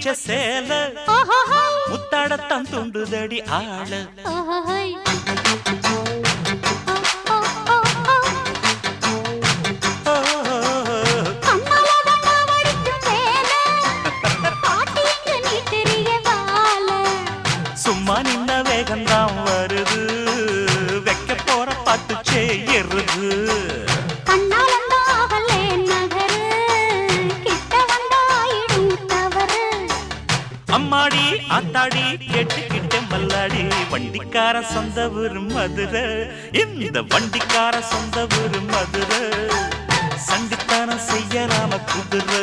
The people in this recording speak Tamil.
வச்ச சேல முத்தாடத்தான் துண்டுதடி ஆள சும்மா நின்ன வேகந்தான் வருது வைக்க போற பாட்டு செய்யறது அம்மாடி ஆத்தாடி கேட்டுக்கிட்ட மல்லாடி வண்டிக்கார சொந்த ஊரு மதுரை இந்த வண்டிக்கார சொந்த ஊரு மதுரை சண்டித்தானம் செய்யறாம குதிரை